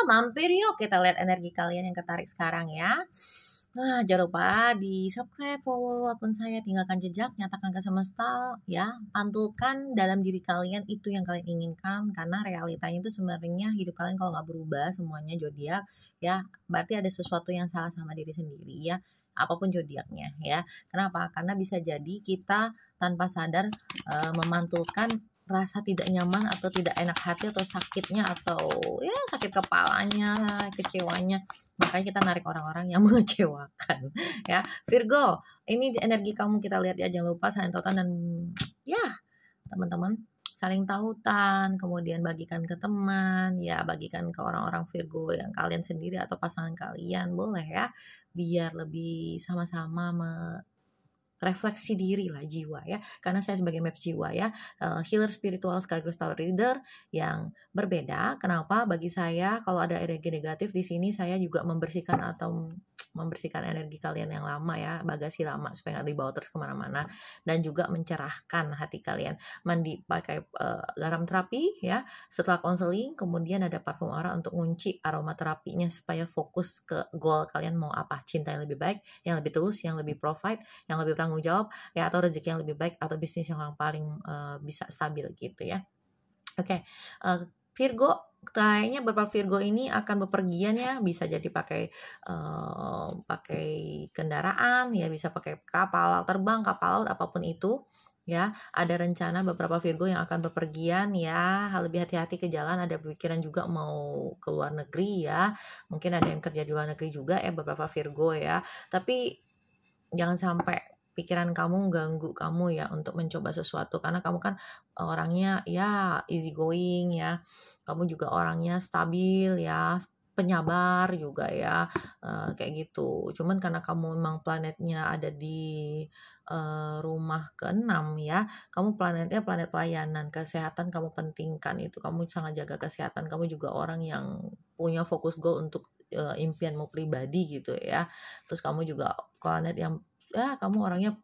mampir yuk kita lihat energi kalian yang ketarik sekarang ya. Nah, jangan lupa di subscribe, follow akun saya, tinggalkan jejak, nyatakan ke semesta ya, pantulkan dalam diri kalian itu yang kalian inginkan, karena realitanya itu sebenarnya hidup kalian kalau nggak berubah semuanya zodiak ya, berarti ada sesuatu yang salah sama diri sendiri ya, apapun zodiaknya ya. Kenapa? Karena bisa jadi kita tanpa sadar memantulkan rasa tidak nyaman atau tidak enak hati atau sakitnya atau ya sakit kepalanya, kecewanya. Makanya kita narik orang-orang yang mengecewakan ya. Virgo, ini energi kamu kita lihat ya, jangan lupa saling tautan dan ya teman-teman saling tautan, kemudian bagikan ke teman ya, bagikan ke orang-orang Virgo yang kalian sendiri atau pasangan kalian, boleh ya, biar lebih sama-sama refleksi diri lah jiwa ya, karena saya sebagai map jiwa ya, healer spiritual sekaligus tarot reader yang berbeda. Kenapa? Bagi saya kalau ada energi negatif di sini saya juga membersihkan atau membersihkan energi kalian yang lama ya, bagasi lama supaya nggak dibawa terus kemana-mana, dan juga mencerahkan hati kalian. Mandi pakai garam terapi ya, setelah konseling kemudian ada parfum aura untuk ngunci aromaterapinya supaya fokus ke goal kalian mau apa, cinta yang lebih baik, yang lebih tulus, yang lebih provide, yang lebih tanggung jawab ya, atau rezeki yang lebih baik, atau bisnis yang paling bisa stabil gitu ya. Oke, Virgo, kayaknya beberapa Virgo ini akan bepergian ya, bisa jadi pakai kendaraan ya, bisa pakai kapal terbang, kapal laut, apapun itu ya. Ada rencana beberapa Virgo yang akan bepergian ya, lebih hati-hati ke jalan. Ada pikiran juga mau ke luar negeri ya, mungkin ada yang kerja di luar negeri juga ya beberapa Virgo ya. Tapi jangan sampai pikiran kamu ganggu kamu ya untuk mencoba sesuatu, karena kamu kan orangnya ya easy going ya, kamu juga orangnya stabil ya, penyabar juga ya, kayak gitu. Cuman karena kamu memang planetnya ada di rumah ke-6 ya, kamu planetnya planet pelayanan, kesehatan kamu pentingkan, itu kamu sangat jaga kesehatan, kamu juga orang yang punya fokus goal untuk impianmu pribadi gitu ya. Terus kamu juga planet yang ya, kamu orangnya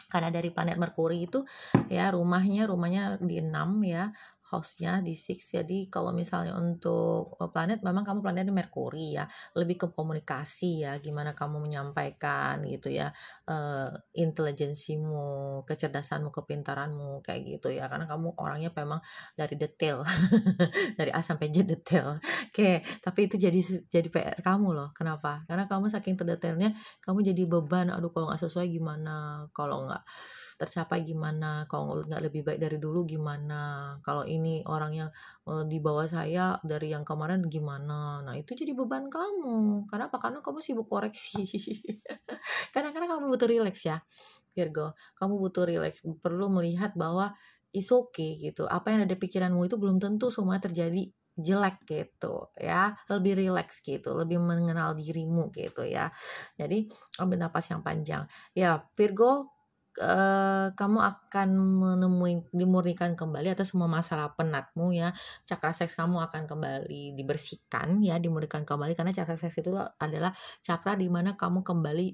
karena dari planet Merkuri itu ya, rumahnya di 6 ya, house-nya di 6. Jadi kalau misalnya untuk planet, memang kamu planetnya Merkuri ya, lebih ke komunikasi ya, gimana kamu menyampaikan gitu ya, intelijensimu, kecerdasanmu, kepintaranmu kayak gitu ya, karena kamu orangnya memang dari detail dari A sampai Z detail. Oke, tapi itu jadi PR kamu loh. Kenapa? Karena kamu saking terdetailnya, kamu jadi beban. Aduh, kalau nggak sesuai gimana? Kalau nggak tercapai gimana? Kalau nggak lebih baik dari dulu gimana? Kalau ini orang yang di bawah saya dari yang kemarin gimana? Nah, itu jadi beban kamu. Kenapa? Karena kamu sibuk koreksi. Kadang-kadang kamu butuh rileks ya, Virgo. Kamu butuh rileks, perlu melihat bahwa is okay gitu. Apa yang ada di pikiranmu itu belum tentu semua terjadi jelek gitu ya. Lebih rileks gitu, lebih mengenal dirimu gitu ya. Jadi ambil napas yang panjang. Ya, Virgo, kamu akan dimurnikan kembali atas semua masalah penatmu ya. Cakra seks kamu akan kembali dibersihkan ya, dimurnikan kembali, karena cakra seks itu adalah cakra di mana kamu kembali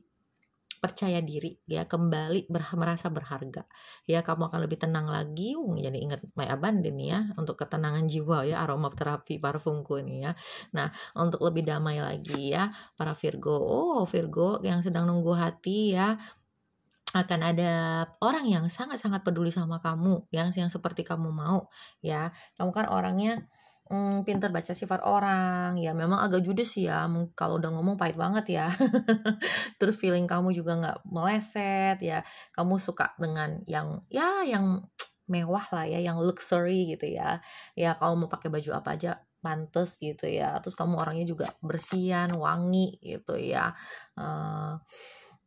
percaya diri ya, kembali merasa berharga ya, kamu akan lebih tenang lagi. Jadi ingat My Abundant nih ya, untuk ketenangan jiwa ya, aromaterapi parfumku nih ya. Nah, untuk lebih damai lagi ya para Virgo, Virgo yang sedang nunggu hati ya, akan ada orang yang sangat-sangat peduli sama kamu, yang seperti kamu mau ya. Kamu kan orangnya pintar baca sifat orang ya, memang agak judes ya, kalau udah ngomong pahit banget ya. Terus feeling kamu juga nggak meleset ya, kamu suka dengan yang mewah lah ya, yang luxury gitu ya. Ya, kalau mau pakai baju apa aja pantes gitu ya. Terus kamu orangnya juga bersihan, wangi gitu ya.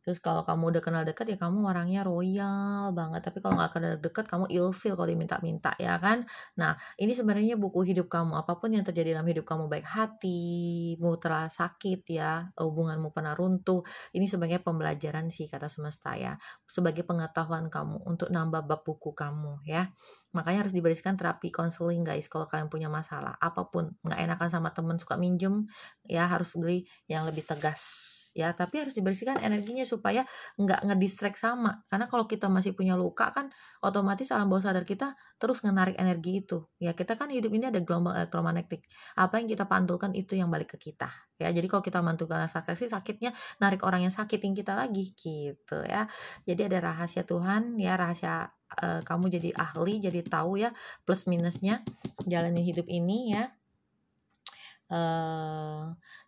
Terus kalau kamu udah kenal dekat ya, kamu orangnya royal banget, tapi kalau nggak kenal dekat kamu ilfeel kalau diminta-minta ya kan. Nah, ini sebenarnya buku hidup kamu, apapun yang terjadi dalam hidup kamu, baik hatimu telah sakit ya, hubunganmu pernah runtuh, ini sebagai pembelajaran sih kata semesta ya, sebagai pengetahuan kamu untuk nambah bab buku kamu ya. Makanya harus dibereskan terapi konseling guys, kalau kalian punya masalah apapun, nggak enakan sama temen suka minjem ya, harus beli yang lebih tegas ya, tapi harus dibersihkan energinya supaya nggak ngedistract sama. Karena kalau kita masih punya luka kan otomatis alam bawah sadar kita terus menarik energi itu. Ya, kita kan hidup ini ada gelombang elektromagnetik. Apa yang kita pantulkan itu yang balik ke kita. Ya, jadi kalau kita mantulkan rasa kasih, sakitnya narik orang yang sakitin kita lagi gitu ya. Jadi ada rahasia Tuhan ya, rahasia kamu jadi ahli, jadi tahu ya plus minusnya jalani hidup ini ya.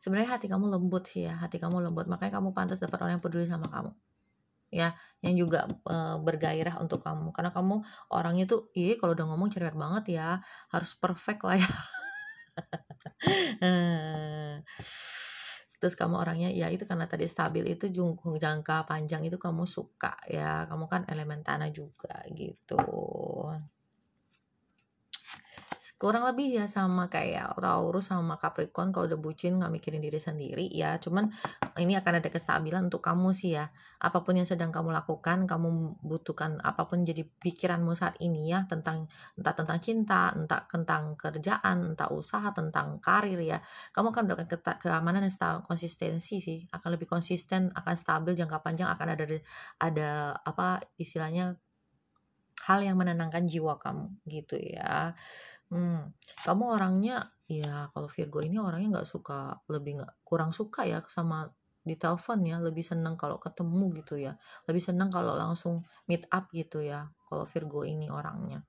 Sebenarnya hati kamu lembut sih ya, hati kamu lembut, makanya kamu pantas dapat orang yang peduli sama kamu ya, yang juga bergairah untuk kamu, karena kamu orangnya tuh kalau udah ngomong cerewet banget ya, harus perfect lah ya. Terus kamu orangnya ya itu karena tadi stabil itu jangka panjang itu kamu suka ya, kamu kan elemen tanah juga gitu. Kurang lebih ya sama kayak Taurus sama Capricorn, kalau udah bucin nggak mikirin diri sendiri ya, cuman ini akan ada kestabilan untuk kamu sih ya. Apapun yang sedang kamu lakukan, kamu butuhkan apapun jadi pikiranmu saat ini ya, entah tentang cinta, entah tentang kerjaan, entah usaha, tentang karir ya. Kamu akan mendapatkan keamanan dan konsistensi sih, akan lebih konsisten, akan stabil jangka panjang, akan ada apa istilahnya, hal yang menenangkan jiwa kamu gitu ya. Kamu orangnya ya kalau Virgo ini orangnya kurang suka ya sama di telepon ya, lebih seneng kalau ketemu gitu ya, lebih seneng kalau langsung meet up gitu ya, kalau Virgo ini orangnya,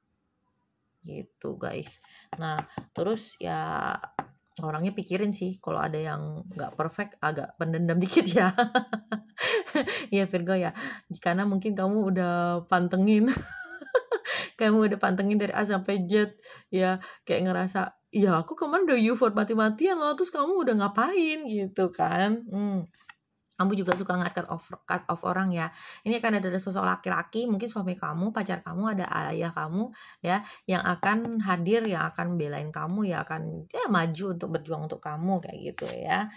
gitu guys. Nah terus ya orangnya pikirin sih kalau ada yang nggak perfect, agak pendendam dikit ya. Ya Virgo ya, karena mungkin kamu udah pantengin kamu udah pantengin dari A sampai Z ya, kayak ngerasa ya aku kemarin udah effort mati-matian loh, terus kamu udah ngapain gitu kan. Kamu juga suka cut off orang ya. Ini akan ada sosok laki-laki, mungkin suami kamu, pacar kamu, ada ayah kamu ya, yang akan hadir, yang akan belain kamu, ya akan ya maju untuk berjuang untuk kamu kayak gitu ya.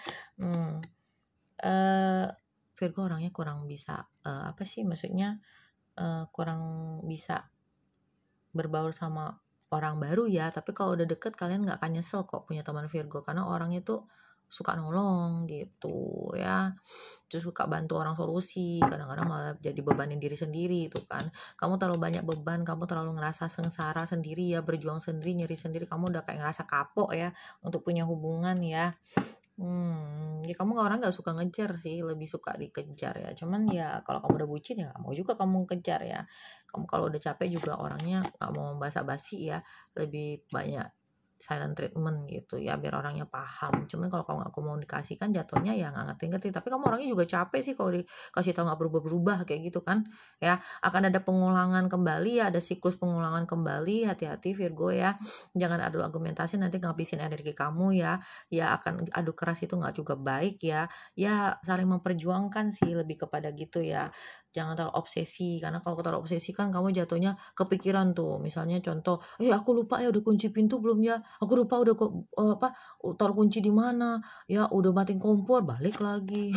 Virgo orangnya kurang bisa apa sih maksudnya, kurang bisa berbaur sama orang baru ya, tapi kalau udah deket kalian nggak akan nyesel kok punya teman Virgo, karena orangnya tuh suka nolong gitu ya, terus suka bantu orang solusi, kadang-kadang malah jadi bebanin diri sendiri itu kan. Kamu terlalu banyak beban, kamu terlalu ngerasa sengsara sendiri ya, berjuang sendiri, nyeri sendiri, kamu udah kayak ngerasa kapok ya untuk punya hubungan ya. Ya kamu orang nggak suka ngejar sih, lebih suka dikejar ya. Cuman ya kalau kamu udah bucin ya nggak mau juga kamu kejar ya. Kamu kalau udah capek juga orangnya nggak mau basa-basi ya, lebih banyak silent treatment gitu ya biar orangnya paham. Cuman kalau kamu nggak komunikasikan jatuhnya ya nggak ngerti-ngerti. Tapi kamu orangnya juga capek sih kalau dikasih tahu nggak berubah-berubah kayak gitu kan ya. Akan ada pengulangan kembali ya, ada siklus pengulangan kembali. Hati-hati Virgo ya, jangan adu argumentasi nanti ngabisin energi kamu ya. Ya akan adu keras itu nggak juga baik ya. Ya saling memperjuangkan sih, lebih kepada gitu ya. Jangan terlalu obsesi, karena kalau terlalu obsesi kan kamu jatuhnya kepikiran tuh. Misalnya contoh, aku lupa ya udah kunci pintu belum ya? Aku lupa udah taruh kunci di mana? Ya udah matiin kompor, balik lagi.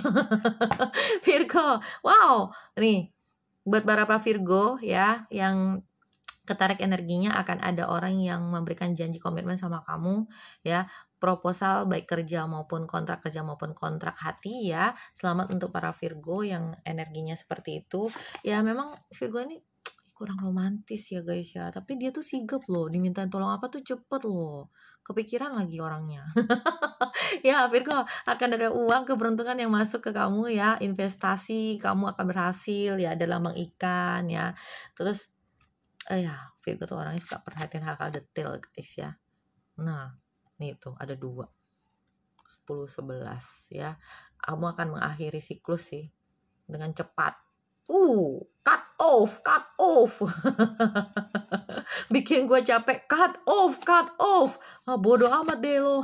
Virgo, wow, nih buat para Virgo ya yang ketarik energinya, akan ada orang yang memberikan janji komitmen sama kamu ya, proposal baik kerja maupun kontrak kerja maupun kontrak hati ya. Selamat untuk para Virgo yang energinya seperti itu ya. Memang Virgo ini kurang romantis ya guys ya, tapi dia tuh sigap loh, dimintain tolong apa tuh cepet loh, kepikiran lagi orangnya. Ya Virgo, akan ada uang keberuntungan yang masuk ke kamu ya, investasi kamu akan berhasil ya dalam mengikan ya. Terus ya Virgo tuh orangnya suka perhatian hal-hal detail guys ya. Nah nih tuh ada 2, 10, 11 ya. Kamu akan mengakhiri siklus sih dengan cepat. Cut off, cut off. Bikin gue capek, cut off. Bodoh amat deh lo.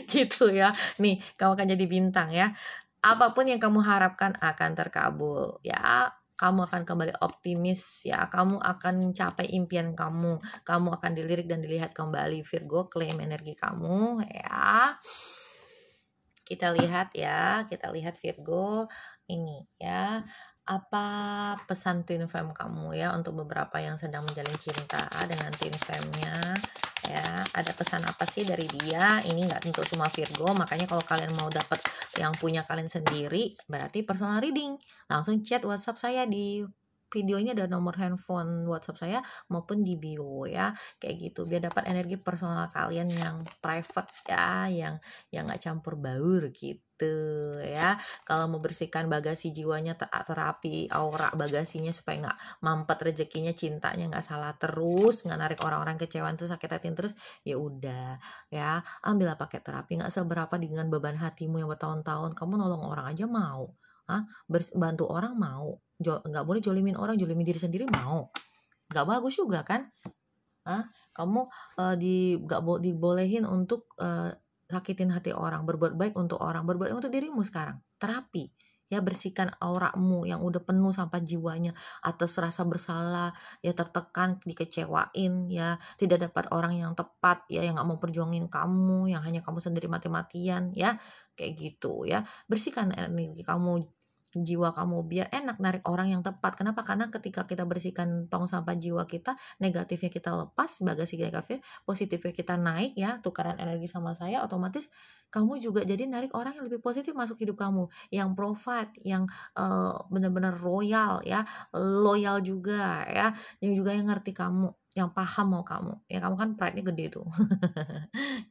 Gitu ya. Nih, kamu akan jadi bintang ya. Apapun yang kamu harapkan akan terkabul ya. Kamu akan kembali optimis ya. Kamu akan mencapai impian kamu. Kamu akan dilirik dan dilihat kembali Virgo. Klaim energi kamu ya. Kita lihat ya. Kita lihat Virgo ini ya. Apa pesan twin flame kamu ya untuk beberapa yang sedang menjalin cinta dengan twin flame-nya ya. Ada pesan apa sih dari dia? Ini nggak untuk semua Virgo, makanya kalau kalian mau dapat yang punya kalian sendiri, berarti personal reading. Langsung chat WhatsApp saya di video ini, ada nomor handphone WhatsApp saya maupun di bio ya, kayak gitu. Biar dapat energi personal kalian yang private ya, yang nggak campur baur gitu ya. Kalau mau bersihkan bagasi jiwanya, terapi aura bagasinya supaya nggak mampet rezekinya, cintanya nggak salah terus, nggak narik orang-orang kecewaan terus, sakit hati terus, ya udah ya, ambillah pakai terapi. Nggak seberapa dengan beban hatimu yang bertahun-tahun. Kamu nolong orang aja mau, bantu orang mau, nggak boleh jolimin orang, jolimin diri sendiri mau, nggak bagus juga kan. Kamu nggak dibolehin untuk sakitin hati orang, berbuat baik untuk orang, berbuat baik untuk dirimu sekarang. Terapi ya, bersihkan auramu yang udah penuh sampah jiwanya atas rasa bersalah ya, tertekan, dikecewain ya, tidak dapat orang yang tepat ya, yang nggak mau perjuangin kamu, yang hanya kamu sendiri mati-matian ya, kayak gitu ya. Bersihkan energi kamu, jiwa kamu, biar enak narik orang yang tepat. Kenapa? Karena ketika kita bersihkan tong sampah jiwa kita, negatifnya kita lepas, bagasi negatif, positifnya kita naik ya, tukaran energi sama saya, otomatis kamu juga jadi narik orang yang lebih positif masuk hidup kamu, yang provide, yang benar-benar royal ya, loyal juga ya, yang juga yang ngerti kamu, yang paham mau kamu. Ya kamu kan pride-nya gede tuh.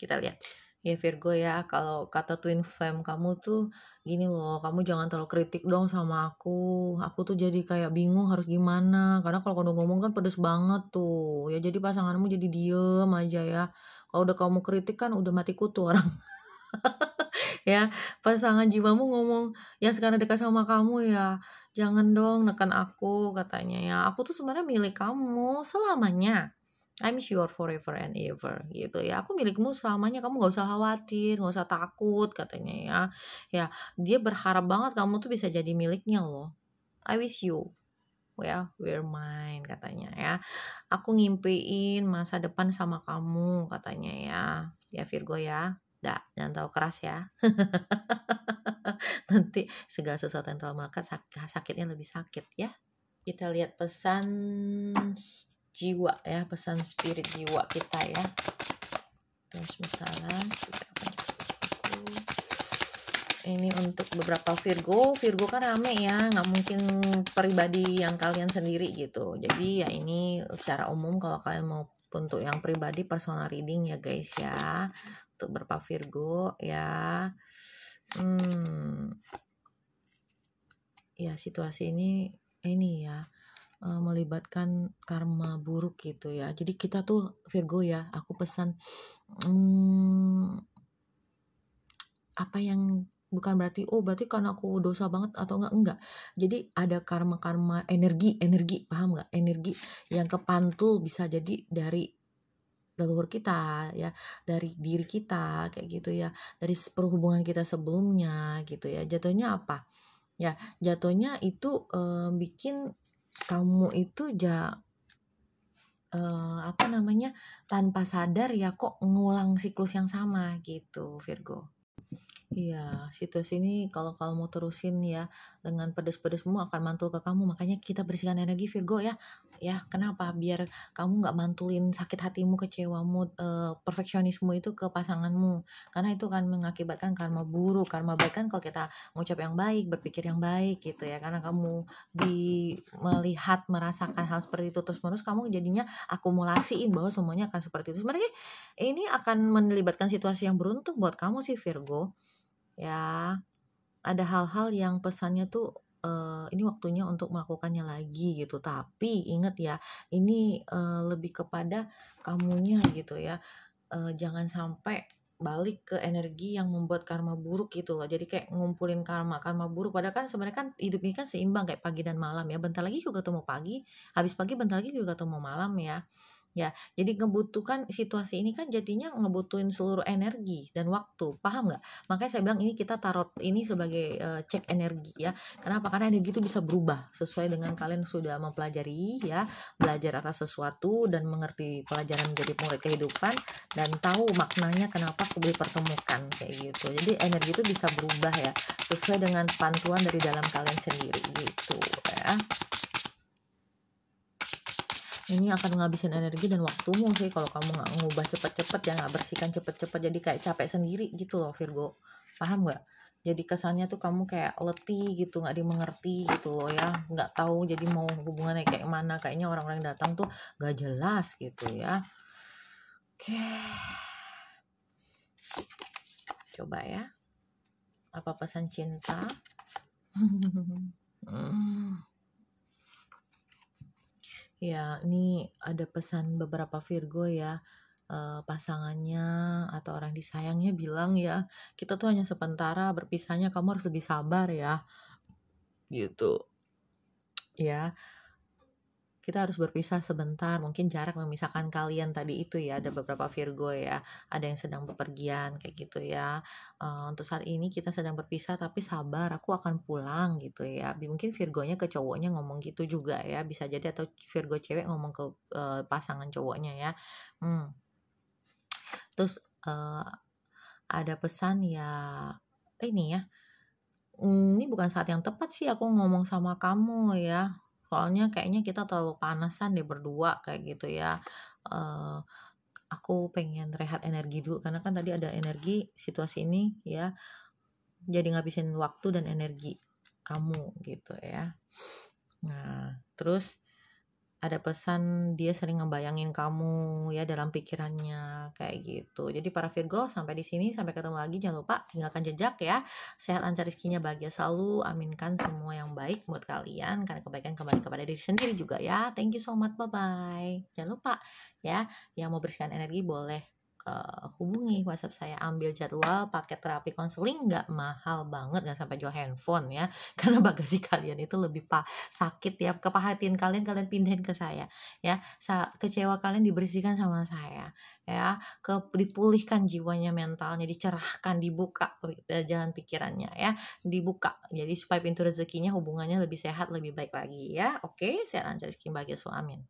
Kita lihat. Ya Virgo ya, kalau kata twin flame kamu tuh gini loh, kamu jangan terlalu kritik dong sama aku. Aku tuh jadi kayak bingung harus gimana. Karena kalau kamu ngomong kan pedes banget tuh. Ya jadi pasanganmu jadi diem aja ya. Kalau udah kamu kritik kan udah mati kutu orang. Ya, pasangan jiwamu ngomong yang sekarang dekat sama kamu ya, jangan dong neken aku katanya ya. Aku tuh sebenarnya milik kamu selamanya. I'm your forever and ever gitu ya. Aku milikmu selamanya, kamu nggak usah khawatir, nggak usah takut katanya ya. Ya, dia berharap banget kamu tuh bisa jadi miliknya loh. I wish you ya, we're mine katanya ya. Aku ngimpiin masa depan sama kamu katanya ya. Ya Virgo ya. Jangan terlalu keras ya. Nanti segala sesuatu yang terlalu melekat sakitnya lebih sakit ya. Kita lihat pesan jiwa ya, pesan spirit jiwa kita ya. Terus misalnya ini untuk beberapa Virgo kan rame ya, nggak mungkin pribadi yang kalian sendiri gitu. Jadi ya ini secara umum, kalau kalian mau untuk yang pribadi personal reading ya guys ya, untuk beberapa Virgo ya. Ya situasi ini ya, melibatkan karma buruk gitu ya. Jadi kita tuh Virgo ya, aku pesan apa yang bukan berarti berarti karena aku dosa banget atau enggak. Jadi ada karma energi, paham nggak? Energi yang kepantul, bisa jadi dari leluhur kita ya, dari diri kita kayak gitu ya, dari perhubungan kita sebelumnya gitu ya. Jatuhnya apa? Ya, jatuhnya itu bikin kamu itu tanpa sadar ya kok ngulang siklus yang sama gitu Virgo. Iya, situasi ini kalau kamu mau terusin ya, dengan pedes-pedesmu akan mantul ke kamu. Makanya kita bersihkan energi Virgo ya. Ya, kenapa? Biar kamu nggak mantulin sakit hatimu, kecewamu, perfeksionismu itu ke pasanganmu. Karena itu kan mengakibatkan karma buruk. Karma baik kan kalau kita ngucap yang baik, berpikir yang baik gitu ya. Karena kamu melihat, merasakan hal seperti itu terus-menerus, kamu jadinya akumulasiin bahwa semuanya akan seperti itu. Sebenarnya ini akan melibatkan situasi yang beruntung buat kamu sih Virgo. Ya, ada hal-hal yang pesannya tuh ini waktunya untuk melakukannya lagi gitu. Tapi ingat ya, ini lebih kepada kamunya gitu ya. Jangan sampai balik ke energi yang membuat karma buruk gitu loh. Jadi kayak ngumpulin karma buruk. Padahal kan sebenarnya kan hidup ini kan seimbang kayak pagi dan malam ya. Bentar lagi juga ketemu pagi, habis pagi bentar lagi juga ketemu malam ya. Ya, jadi ngebutuhkan situasi ini kan jadinya ngebutuhin seluruh energi dan waktu, paham nggak? Makanya saya bilang ini kita tarot ini sebagai cek energi ya. Kenapa? Karena energi itu bisa berubah sesuai dengan kalian sudah mempelajari ya, belajar atas sesuatu dan mengerti pelajaran menjadi murid kehidupan dan tahu maknanya kenapa aku dipertemukan kayak gitu. Jadi energi itu bisa berubah ya, sesuai dengan pantuan dari dalam kalian sendiri gitu ya. Ini akan ngabisin energi dan waktumu sih kalau kamu nggak ngubah cepet-cepet ya, nggak bersihkan cepet-cepet, jadi kayak capek sendiri gitu loh Virgo. Paham nggak? Jadi kesannya tuh kamu kayak letih gitu, nggak dimengerti gitu loh ya, nggak tahu jadi mau hubungannya kayak mana, kayaknya orang-orang yang datang tuh nggak jelas gitu ya. Oke, coba ya, apa pesan cinta? Ya, ini ada pesan beberapa Virgo ya, pasangannya atau orang disayangnya bilang ya, "Kita tuh hanya sementara, berpisahnya kamu harus lebih sabar ya." Gitu. Ya, kita harus berpisah sebentar, mungkin jarak memisahkan kalian tadi itu ya, ada beberapa Virgo ya, ada yang sedang bepergian kayak gitu ya. Untuk saat ini kita sedang berpisah tapi sabar, aku akan pulang gitu ya. Mungkin Virgonya ke cowoknya ngomong gitu juga ya, bisa jadi atau Virgo cewek ngomong ke, pasangan cowoknya ya. Mmm, terus, ada pesan ya, ini ya, ini bukan saat yang tepat sih aku ngomong sama kamu ya, soalnya kayaknya kita terlalu panasan deh berdua kayak gitu ya. Eee, aku pengen rehat energi dulu karena kan tadi ada energi situasi ini ya, jadi ngabisin waktu dan energi kamu gitu ya. Nah, terus ada pesan dia sering ngebayangin kamu ya dalam pikirannya, kayak gitu. Jadi para Virgo sampai di sini, sampai ketemu lagi, jangan lupa tinggalkan jejak ya. Sehat, lancar, rezekinya bahagia selalu, aminkan semua yang baik buat kalian, karena kebaikan kembali kepada diri sendiri juga ya. Thank you so much, bye-bye. Jangan lupa ya, yang mau bersihkan energi boleh hubungi WhatsApp saya, ambil jadwal paket terapi konseling, nggak mahal banget, nggak sampai jual handphone ya, karena bagasi kalian itu lebih sakit ya, kepahatin kalian pindahin ke saya ya, kecewa kalian dibersihkan sama saya ya, dipulihkan jiwanya, mentalnya dicerahkan, dibuka jalan pikirannya ya, dibuka jadi supaya pintu rezekinya, hubungannya lebih sehat, lebih baik lagi ya. Oke, sehat lancar rezeki bahagia selalu, amin.